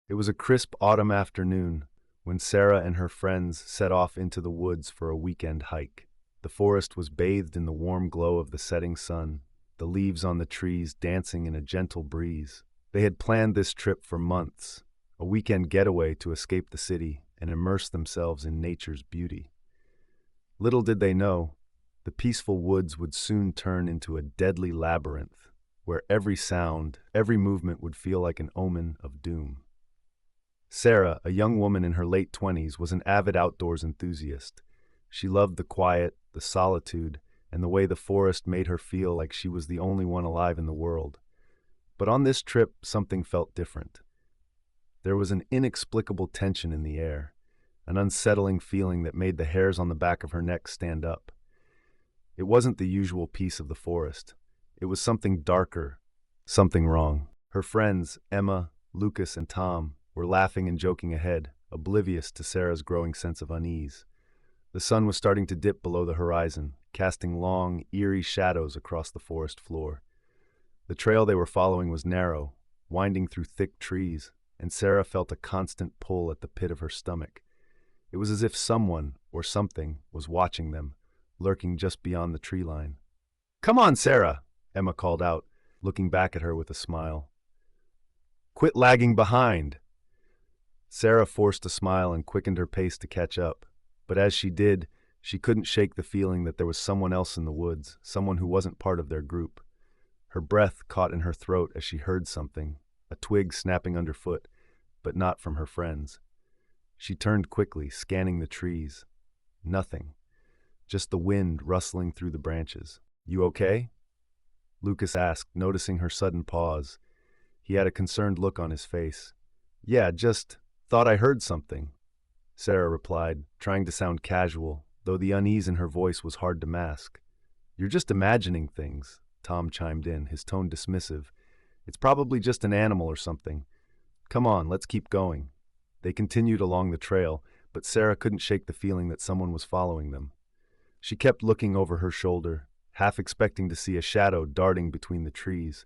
It was a crisp autumn afternoon when Sarah and her friends set off into the woods for a weekend hike. The forest was bathed in the warm glow of the setting sun, the leaves on the trees dancing in a gentle breeze. They had planned this trip for months, a weekend getaway to escape the city and immerse themselves in nature's beauty. Little did they know, the peaceful woods would soon turn into a deadly labyrinth, where every sound, every movement would feel like an omen of doom. Sarah, a young woman in her late 20s, was an avid outdoors enthusiast. She loved the quiet, the solitude, and the way the forest made her feel like she was the only one alive in the world. But on this trip, something felt different. There was an inexplicable tension in the air, an unsettling feeling that made the hairs on the back of her neck stand up. It wasn't the usual peace of the forest. It was something darker, something wrong. Her friends, Emma, Lucas, and Tom, were laughing and joking ahead, oblivious to Sarah's growing sense of unease. The sun was starting to dip below the horizon, casting long, eerie shadows across the forest floor. The trail they were following was narrow, winding through thick trees, and Sarah felt a constant pull at the pit of her stomach. It was as if someone, or something, was watching them, lurking just beyond the tree line. "Come on, Sarah," Emma called out, looking back at her with a smile. "Quit lagging behind." Sarah forced a smile and quickened her pace to catch up, but as she did, she couldn't shake the feeling that there was someone else in the woods, someone who wasn't part of their group. Her breath caught in her throat as she heard something, a twig snapping underfoot, but not from her friends. She turned quickly, scanning the trees. Nothing. Just the wind rustling through the branches. "You okay?" Lucas asked, noticing her sudden pause. He had a concerned look on his face. "Yeah, just thought I heard something," Sarah replied, trying to sound casual, though the unease in her voice was hard to mask. "You're just imagining things," Tom chimed in, his tone dismissive. "It's probably just an animal or something. Come on, let's keep going." They continued along the trail, but Sarah couldn't shake the feeling that someone was following them. She kept looking over her shoulder, half expecting to see a shadow darting between the trees,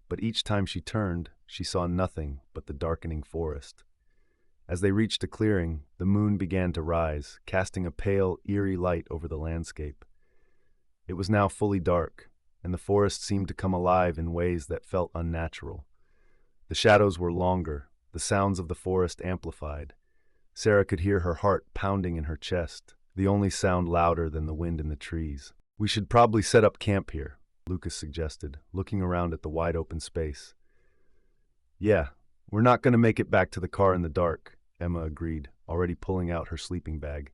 but each time she turned, she saw nothing but the darkening forest. As they reached a clearing, the moon began to rise, casting a pale, eerie light over the landscape. It was now fully dark, and the forest seemed to come alive in ways that felt unnatural. The shadows were longer, the sounds of the forest amplified. Sarah could hear her heart pounding in her chest, the only sound louder than the wind in the trees. "We should probably set up camp here," Lucas suggested, looking around at the wide open space. "Yeah, we're not going to make it back to the car in the dark," Emma agreed, already pulling out her sleeping bag.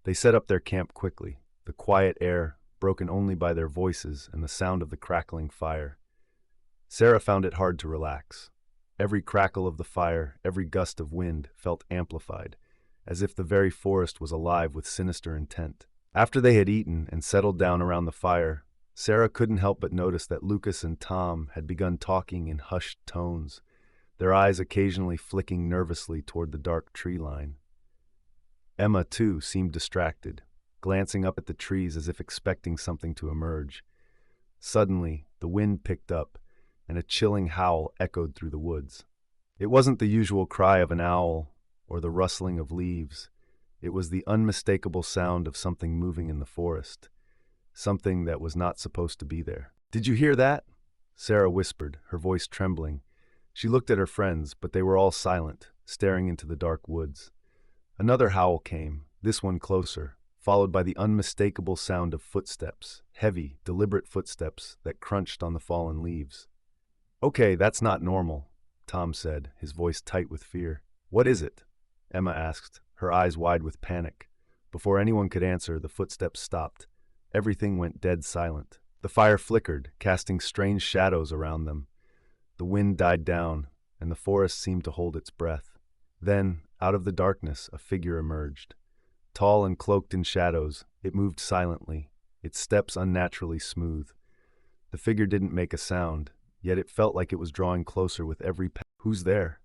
They set up their camp quickly, the quiet air broken only by their voices and the sound of the crackling fire. Sarah found it hard to relax. Every crackle of the fire, every gust of wind felt amplified, as if the very forest was alive with sinister intent. After they had eaten and settled down around the fire, Sarah couldn't help but notice that Lucas and Tom had begun talking in hushed tones, their eyes occasionally flicking nervously toward the dark tree line. Emma, too, seemed distracted, glancing up at the trees as if expecting something to emerge. Suddenly, the wind picked up, and a chilling howl echoed through the woods. It wasn't the usual cry of an owl or the rustling of leaves. It was the unmistakable sound of something moving in the forest, something that was not supposed to be there. "Did you hear that?" Sarah whispered, her voice trembling. She looked at her friends, but they were all silent, staring into the dark woods. Another howl came, this one closer, followed by the unmistakable sound of footsteps, heavy, deliberate footsteps that crunched on the fallen leaves. "Okay, that's not normal," Tom said, his voice tight with fear. "What is it?" Emma asked, her eyes wide with panic. Before anyone could answer, the footsteps stopped. Everything went dead silent. The fire flickered, casting strange shadows around them. The wind died down, and the forest seemed to hold its breath. Then, out of the darkness, a figure emerged. Tall and cloaked in shadows, it moved silently, its steps unnaturally smooth. The figure didn't make a sound, yet it felt like it was drawing closer with every pace. "Who's there?"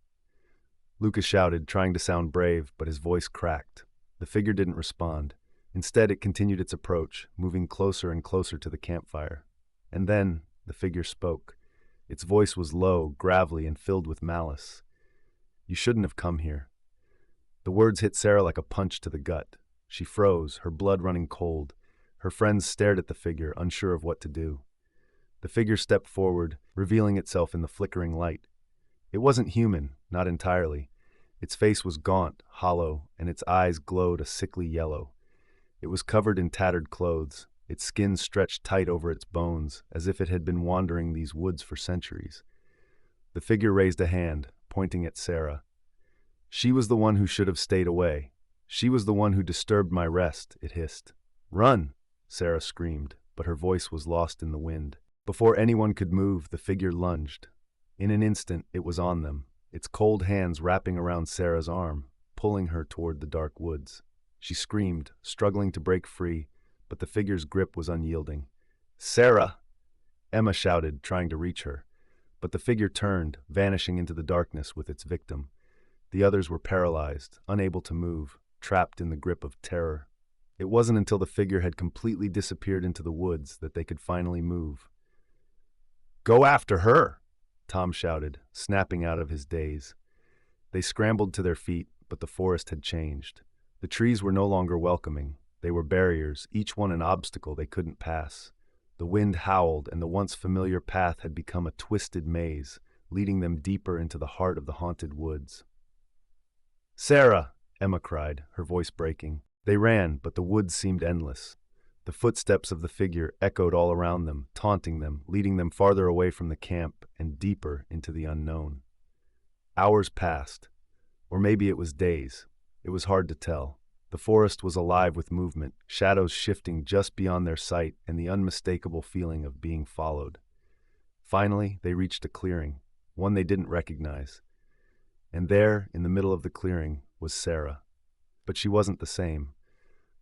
Lucas shouted, trying to sound brave, but his voice cracked. The figure didn't respond. Instead, it continued its approach, moving closer and closer to the campfire. And then, the figure spoke. Its voice was low, gravelly, and filled with malice. You shouldn't have come here." The words hit Sarah like a punch to the gut. She froze, her blood running cold. Her friends stared at the figure, unsure of what to do. The figure stepped forward, revealing itself in the flickering light. It wasn't human, not entirely. Its face was gaunt, hollow, and its eyes glowed a sickly yellow. It was covered in tattered clothes, its skin stretched tight over its bones, as if it had been wandering these woods for centuries. The figure raised a hand, pointing at Sarah. "She was the one who should have stayed away. She was the one who disturbed my rest," it hissed. "Run!" Sarah screamed, but her voice was lost in the wind. Before anyone could move, the figure lunged. In an instant, it was on them, its cold hands wrapping around Sarah's arm, pulling her toward the dark woods. She screamed, struggling to break free, but the figure's grip was unyielding. "Sarah!" Emma shouted, trying to reach her. But the figure turned, vanishing into the darkness with its victim. The others were paralyzed, unable to move, trapped in the grip of terror. It wasn't until the figure had completely disappeared into the woods that they could finally move. "Go after her!" Tom shouted, snapping out of his daze. They scrambled to their feet, but the forest had changed. The trees were no longer welcoming. They were barriers, each one an obstacle they couldn't pass. The wind howled, and the once familiar path had become a twisted maze, leading them deeper into the heart of the haunted woods. "Sarah!" Emma cried, her voice breaking. They ran, but the woods seemed endless. The footsteps of the figure echoed all around them, taunting them, leading them farther away from the camp and deeper into the unknown. Hours passed, or maybe it was days. It was hard to tell. The forest was alive with movement, shadows shifting just beyond their sight and the unmistakable feeling of being followed. Finally, they reached a clearing, one they didn't recognize. And there, in the middle of the clearing, was Sarah. But she wasn't the same.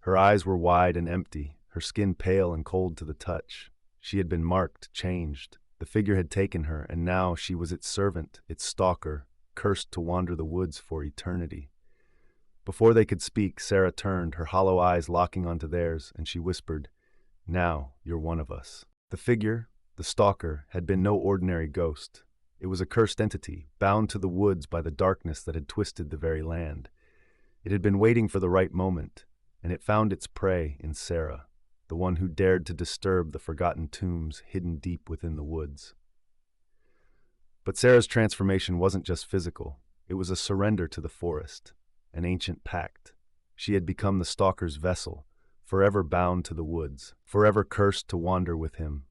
Her eyes were wide and empty, her skin pale and cold to the touch. She had been marked, changed. The figure had taken her, and now she was its servant, its stalker, cursed to wander the woods for eternity. Before they could speak, Sarah turned, her hollow eyes locking onto theirs, and she whispered, "Now you're one of us." The figure, the stalker, had been no ordinary ghost. It was a cursed entity, bound to the woods by the darkness that had twisted the very land. It had been waiting for the right moment, and it found its prey in Sarah, the one who dared to disturb the forgotten tombs hidden deep within the woods. But Sarah's transformation wasn't just physical. It was a surrender to the forest, an ancient pact. She had become the stalker's vessel, forever bound to the woods, forever cursed to wander with him,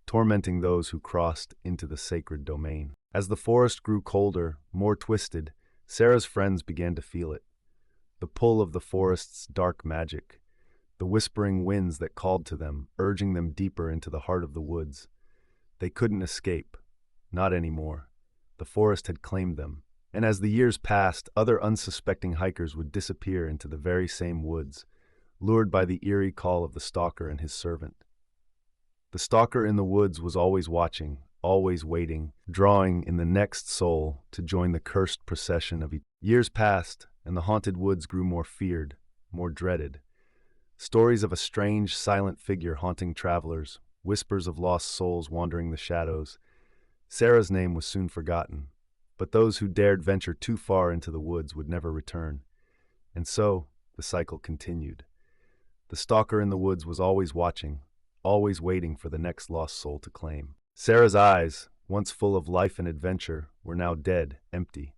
tormenting those who crossed into the sacred domain. As the forest grew colder, more twisted, Sarah's friends began to feel it. The pull of the forest's dark magic, the whispering winds that called to them, urging them deeper into the heart of the woods. They couldn't escape. Not anymore. The forest had claimed them. And as the years passed, other unsuspecting hikers would disappear into the very same woods, lured by the eerie call of the stalker and his servant. The stalker in the woods was always watching, always waiting, drawing in the next soul to join the cursed procession of years passed, and the haunted woods grew more feared, more dreaded. Stories of a strange, silent figure haunting travelers, whispers of lost souls wandering the shadows. Sarah's name was soon forgotten, but those who dared venture too far into the woods would never return. And so, the cycle continued. The stalker in the woods was always watching, always waiting for the next lost soul to claim. Sarah's eyes, once full of life and adventure, were now dead, empty.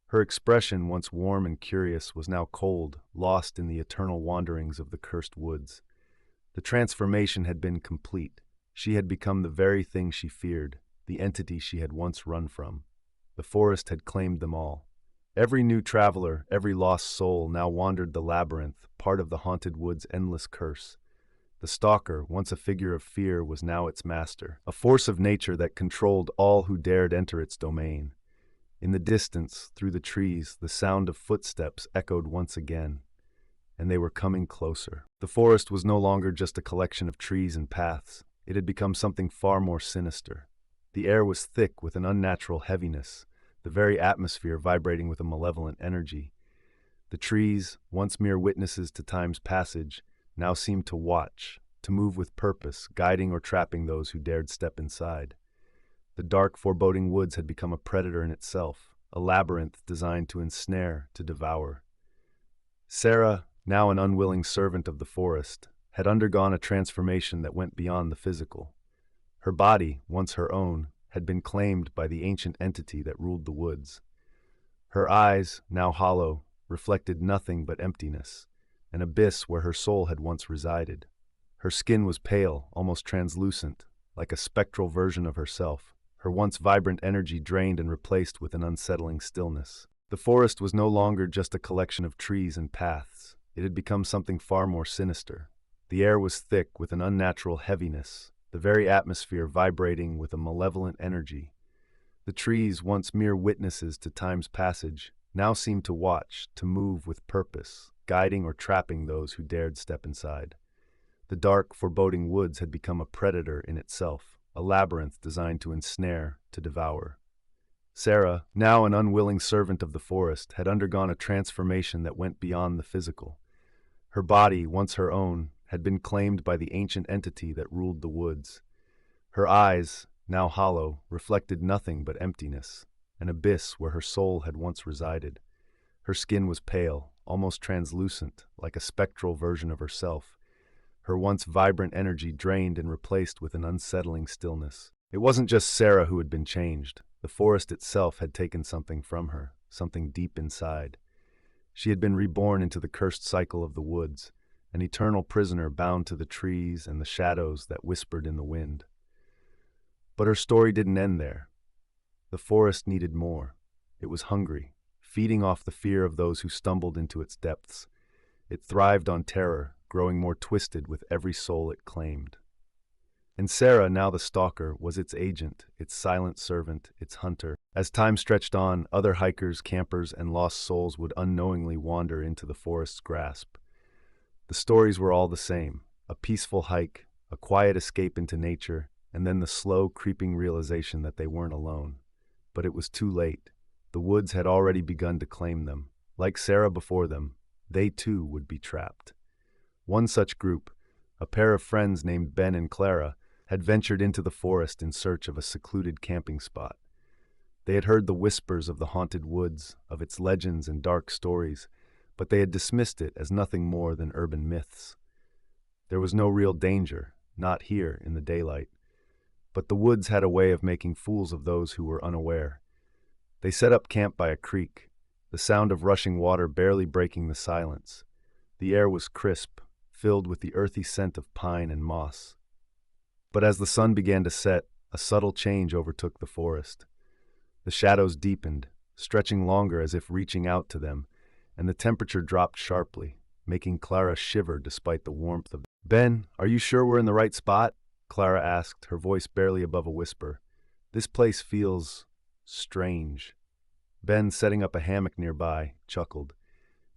Her expression, once warm and curious, was now cold, lost in the eternal wanderings of the cursed woods. The transformation had been complete. She had become the very thing she feared, the entity she had once run from. The forest had claimed them all. Every new traveler, every lost soul now wandered the labyrinth, part of the haunted wood's endless curse. The stalker, once a figure of fear, was now its master, a force of nature that controlled all who dared enter its domain. In the distance, through the trees, the sound of footsteps echoed once again, and they were coming closer. The forest was no longer just a collection of trees and paths. It had become something far more sinister. The air was thick with an unnatural heaviness, the very atmosphere vibrating with a malevolent energy. The trees, once mere witnesses to time's passage, now seemed to watch, to move with purpose, guiding or trapping those who dared step inside. The dark, foreboding woods had become a predator in itself, a labyrinth designed to ensnare, to devour. Sarah, now an unwilling servant of the forest, had undergone a transformation that went beyond the physical. Her body, once her own, had been claimed by the ancient entity that ruled the woods. Her eyes, now hollow, reflected nothing but emptiness, an abyss where her soul had once resided. Her skin was pale, almost translucent, like a spectral version of herself, her once vibrant energy drained and replaced with an unsettling stillness. The forest was no longer just a collection of trees and paths. It had become something far more sinister. The air was thick with an unnatural heaviness, the very atmosphere vibrating with a malevolent energy. The trees, once mere witnesses to time's passage, now seemed to watch, to move with purpose, guiding or trapping those who dared step inside. The dark, foreboding woods had become a predator in itself, a labyrinth designed to ensnare, to devour. Sarah, now an unwilling servant of the forest, had undergone a transformation that went beyond the physical. Her body, once her own, had been claimed by the ancient entity that ruled the woods. Her eyes, now hollow, reflected nothing but emptiness, an abyss where her soul had once resided. Her skin was pale, almost translucent, like a spectral version of herself, her once vibrant energy drained and replaced with an unsettling stillness. It wasn't just Sarah who had been changed. The forest itself had taken something from her, something deep inside. She had been reborn into the cursed cycle of the woods, an eternal prisoner bound to the trees and the shadows that whispered in the wind. But her story didn't end there. The forest needed more. It was hungry, feeding off the fear of those who stumbled into its depths. It thrived on terror, growing more twisted with every soul it claimed. And Sarah, now the stalker, was its agent, its silent servant, its hunter. As time stretched on, other hikers, campers, and lost souls would unknowingly wander into the forest's grasp. The stories were all the same: a peaceful hike, a quiet escape into nature, and then the slow, creeping realization that they weren't alone. But it was too late. The woods had already begun to claim them. Like Sarah before them, they too would be trapped. One such group, a pair of friends named Ben and Clara, had ventured into the forest in search of a secluded camping spot. They had heard the whispers of the haunted woods, of its legends and dark stories, but they had dismissed it as nothing more than urban myths. There was no real danger, not here in the daylight. But the woods had a way of making fools of those who were unaware. They set up camp by a creek, the sound of rushing water barely breaking the silence. The air was crisp, filled with the earthy scent of pine and moss. But as the sun began to set, a subtle change overtook the forest. The shadows deepened, stretching longer as if reaching out to them, and the temperature dropped sharply, making Clara shiver despite the warmth of. "Ben, are you sure we're in the right spot?" Clara asked, her voice barely above a whisper. "This place feels strange." Ben, setting up a hammock nearby, chuckled.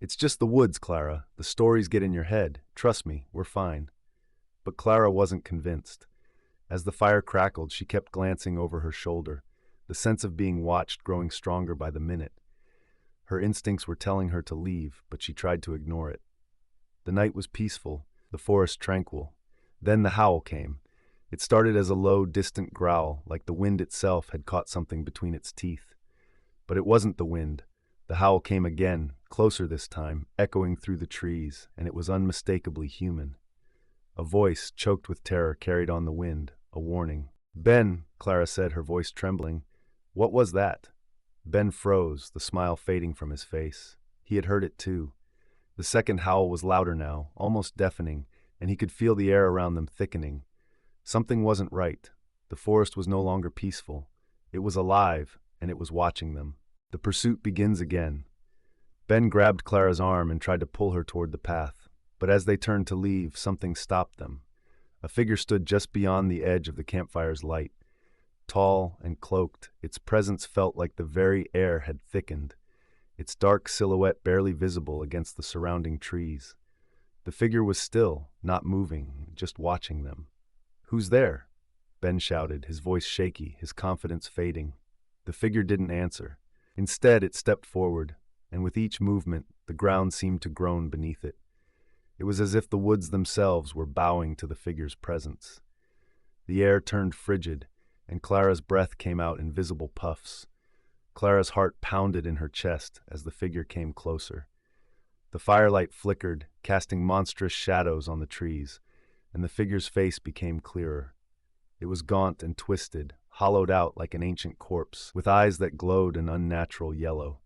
"It's just the woods, Clara. The stories get in your head. Trust me, we're fine." But Clara wasn't convinced. As the fire crackled, she kept glancing over her shoulder, the sense of being watched growing stronger by the minute. Her instincts were telling her to leave, but she tried to ignore it. The night was peaceful, the forest tranquil. Then the howl came. It started as a low, distant growl, like the wind itself had caught something between its teeth. But it wasn't the wind. The howl came again, closer this time, echoing through the trees, and it was unmistakably human. A voice, choked with terror, carried on the wind, a warning. "Ben," Clara said, her voice trembling. "What was that?" Ben froze, the smile fading from his face. He had heard it too. The second howl was louder now, almost deafening, and he could feel the air around them thickening. Something wasn't right. The forest was no longer peaceful. It was alive, and it was watching them. The pursuit begins again. Ben grabbed Clara's arm and tried to pull her toward the path, but as they turned to leave, something stopped them. A figure stood just beyond the edge of the campfire's light. Tall and cloaked, its presence felt like the very air had thickened, its dark silhouette barely visible against the surrounding trees. The figure was still, not moving, just watching them. "Who's there?" Ben shouted, his voice shaky, his confidence fading. The figure didn't answer. Instead, it stepped forward, and with each movement, the ground seemed to groan beneath it. It was as if the woods themselves were bowing to the figure's presence. The air turned frigid, and Clara's breath came out in visible puffs. Clara's heart pounded in her chest as the figure came closer. The firelight flickered, casting monstrous shadows on the trees, and the figure's face became clearer. It was gaunt and twisted, hollowed out like an ancient corpse, with eyes that glowed an unnatural yellow.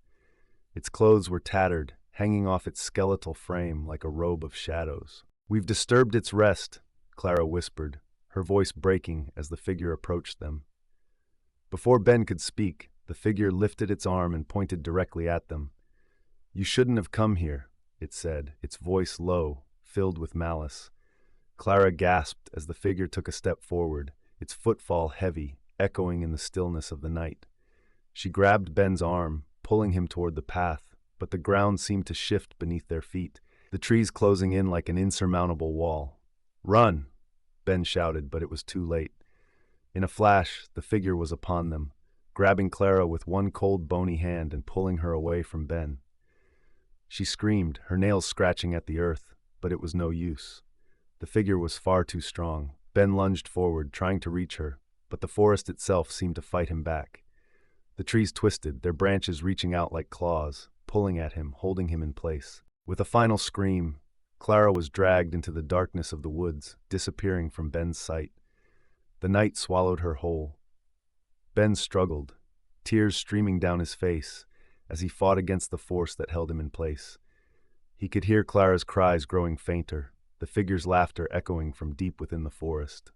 Its clothes were tattered, hanging off its skeletal frame like a robe of shadows. "We've disturbed its rest," Clara whispered, her voice breaking as the figure approached them. Before Ben could speak, the figure lifted its arm and pointed directly at them. "You shouldn't have come here," it said, its voice low, filled with malice. Clara gasped as the figure took a step forward, its footfall heavy, echoing in the stillness of the night. She grabbed Ben's arm, pulling him toward the path, but the ground seemed to shift beneath their feet, the trees closing in like an insurmountable wall. "Run!" Ben shouted, but it was too late. In a flash, the figure was upon them, grabbing Clara with one cold, bony hand and pulling her away from Ben. She screamed, her nails scratching at the earth, but it was no use. The figure was far too strong. Ben lunged forward, trying to reach her, but the forest itself seemed to fight him back. The trees twisted, their branches reaching out like claws, pulling at him, holding him in place. With a final scream, Clara was dragged into the darkness of the woods, disappearing from Ben's sight. The night swallowed her whole. Ben struggled, tears streaming down his face, as he fought against the force that held him in place. He could hear Clara's cries growing fainter, the figure's laughter echoing from deep within the forest.